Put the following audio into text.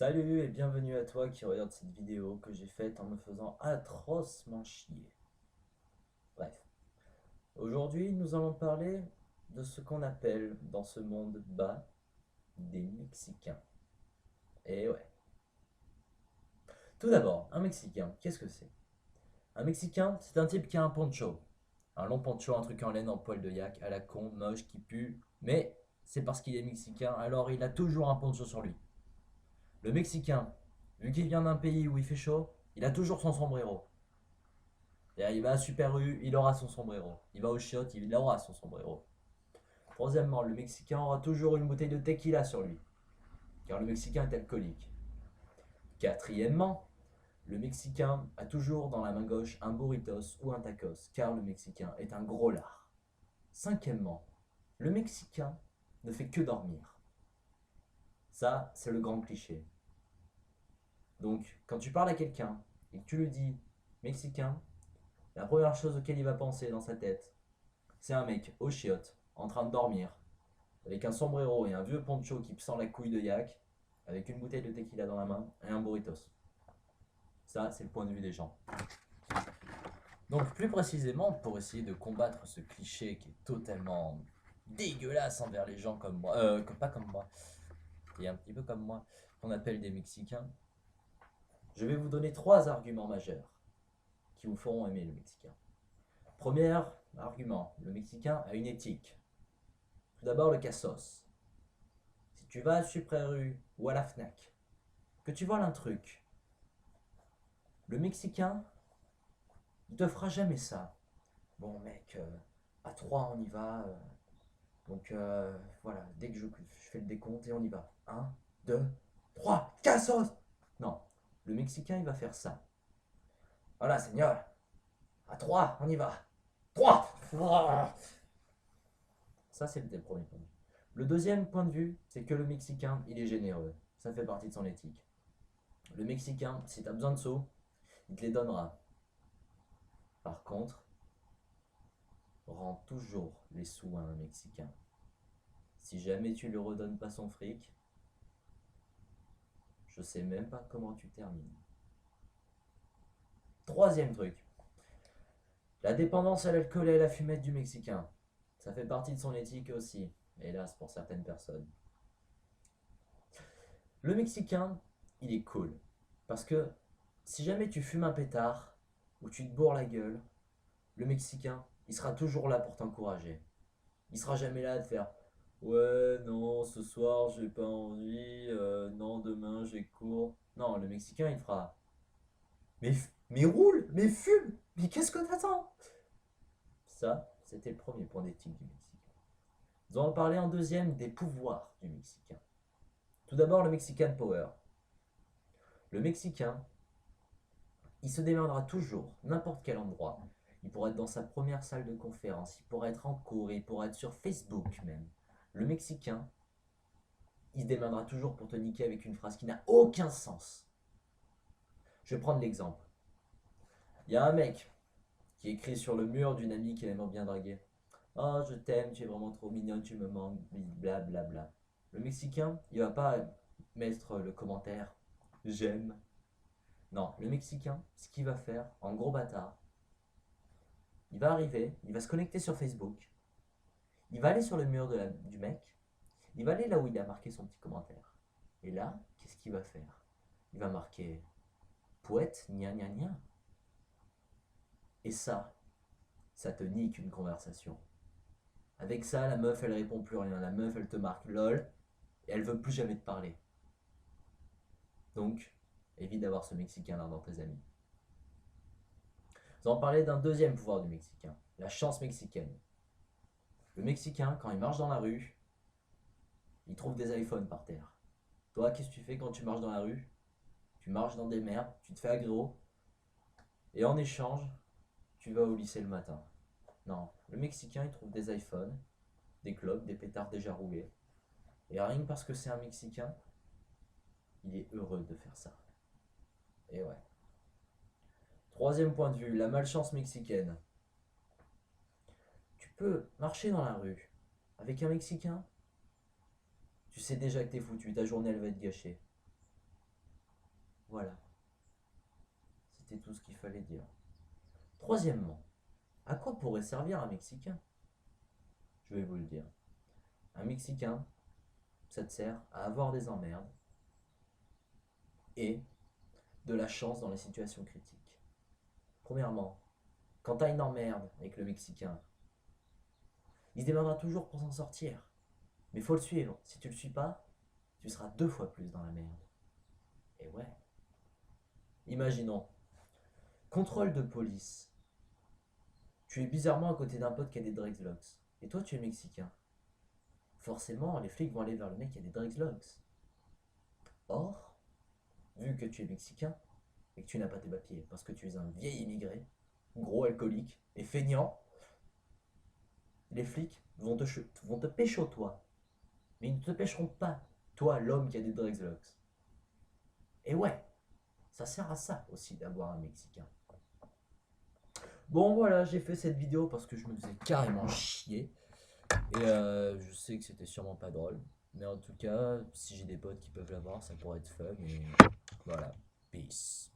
Salut et bienvenue à toi qui regarde cette vidéo que j'ai faite en me faisant atrocement chier. Bref, aujourd'hui nous allons parler de ce qu'on appelle dans ce monde bas des Mexicains. Et ouais. Tout d'abord, un Mexicain, qu'est-ce que c'est? Un Mexicain, c'est un type qui a un poncho. Un long poncho, un truc en laine en poil de yak, à la con, moche, qui pue. Mais c'est parce qu'il est Mexicain, alors il a toujours un poncho sur lui. Le Mexicain, vu qu'il vient d'un pays où il fait chaud, il a toujours son sombrero. Il va à Super U, il aura son sombrero. Il va au chiottes, il aura son sombrero. Troisièmement, le Mexicain aura toujours une bouteille de tequila sur lui, car le Mexicain est alcoolique. Quatrièmement, le Mexicain a toujours dans la main gauche un burritos ou un tacos, car le Mexicain est un gros lard. Cinquièmement, le Mexicain ne fait que dormir. Ça, c'est le grand cliché. Donc, quand tu parles à quelqu'un et que tu lui dis Mexicain, la première chose auquel il va penser dans sa tête, c'est un mec au chiottes, en train de dormir, avec un sombrero et un vieux poncho qui sent la couille de yak, avec une bouteille de tequila dans la main et un burritos. Ça, c'est le point de vue des gens. Donc, plus précisément, pour essayer de combattre ce cliché qui est totalement dégueulasse envers les gens comme moi, pas comme moi, et un petit peu comme moi, qu'on appelle des Mexicains, je vais vous donner trois arguments majeurs qui vous feront aimer le Mexicain. Premier argument, le Mexicain a une éthique. Tout d'abord, le cassos. Si tu vas à Super U ou à la Fnac, que tu voles un truc, le Mexicain, il te fera jamais ça. Bon mec, à 3 on y va. Donc voilà, dès que je fais le décompte et on y va. Un, 2, 3, cassos. Non, le Mexicain il va faire ça. Voilà, Seigneur, à 3 on y va. 3. Ça c'est le premier point de vue. Le deuxième point de vue, c'est que le Mexicain, il est généreux. Ça fait partie de son éthique. Le Mexicain, si tu as besoin de sous, il te les donnera. Par contre, rends toujours les sous à un Mexicain. Si jamais tu lui redonnes pas son fric, je sais même pas comment tu termines. Troisième truc, la dépendance à l'alcool et à la fumette du Mexicain. Ça fait partie de son éthique aussi, hélas pour certaines personnes. Le Mexicain, il est cool. Parce que si jamais tu fumes un pétard ou tu te bourres la gueule, le Mexicain, il sera toujours là pour t'encourager. Il sera jamais là à te faire ouais, non, ce soir j'ai pas envie, non, demain j'ai cours. Non, le Mexicain il fera mais roule, mais fume, mais qu'est-ce que t'attends? Ça, c'était le premier point d'éthique du Mexicain. Nous allons parler en deuxième des pouvoirs du Mexicain. Tout d'abord, le Mexican Power. Le Mexicain, il se démerdera toujours, n'importe quel endroit. Il pourrait être dans sa première salle de conférence, il pourrait être en cours, il pourrait être sur Facebook même. Le Mexicain, il se démerdera toujours pour te niquer avec une phrase qui n'a aucun sens. Je vais prendre l'exemple. Il y a un mec qui écrit sur le mur d'une amie qu'il aimerait bien draguer. Oh, je t'aime, tu es vraiment trop mignonne, tu me manques, blablabla. Bla bla. Le Mexicain, il va pas mettre le commentaire j'aime. Non, le Mexicain, ce qu'il va faire, en gros bâtard, il va arriver, il va se connecter sur Facebook, il va aller sur le mur du mec, il va aller là où il a marqué son petit commentaire. Et là, qu'est-ce qu'il va faire? Il va marquer poète, gna gna gna. Et ça te nique une conversation. Avec ça, la meuf, elle répond plus rien. La meuf, elle te marque lol et elle veut plus jamais te parler. Donc, évite d'avoir ce Mexicain là dans tes amis. Nous allons parler d'un deuxième pouvoir du Mexicain, la chance mexicaine. Le Mexicain, quand il marche dans la rue, il trouve des iPhones par terre. Toi, qu'est-ce que tu fais quand tu marches dans la rue? Tu marches dans des merdes, tu te fais aggro, et en échange, tu vas au lycée le matin. Non, le Mexicain, il trouve des iPhones, des clopes, des pétards déjà roulés. Et rien que parce que c'est un Mexicain, il est heureux de faire ça. Et ouais. Troisième point de vue, la malchance mexicaine. Tu peux marcher dans la rue avec un Mexicain, tu sais déjà que t'es foutu, ta journée elle va être gâchée. Voilà, c'était tout ce qu'il fallait dire. Troisièmement, à quoi pourrait servir un Mexicain? Je vais vous le dire. Un Mexicain, ça te sert à avoir des emmerdes et de la chance dans les situations critiques. Premièrement, quand t'as une emmerde avec le Mexicain, il se démerdera toujours pour s'en sortir. Mais faut le suivre. Si tu le suis pas, tu seras 2 fois plus dans la merde. Et ouais. Imaginons, contrôle de police. Tu es bizarrement à côté d'un pote qui a des dreadlocks. Et toi, tu es mexicain. Forcément, les flics vont aller vers le mec qui a des dreadlocks. Or, vu que tu es mexicain et que tu n'as pas tes papiers parce que tu es un vieil immigré, gros alcoolique et feignant, les flics vont te pécho toi. Mais ils ne te pêcheront pas, toi, l'homme qui a des dreadlocks. Et ouais, ça sert à ça aussi d'avoir un Mexicain. Bon voilà, j'ai fait cette vidéo parce que je me faisais carrément chier. Et je sais que c'était sûrement pas drôle. Mais en tout cas, si j'ai des potes qui peuvent l'avoir, ça pourrait être fun. Et voilà, peace.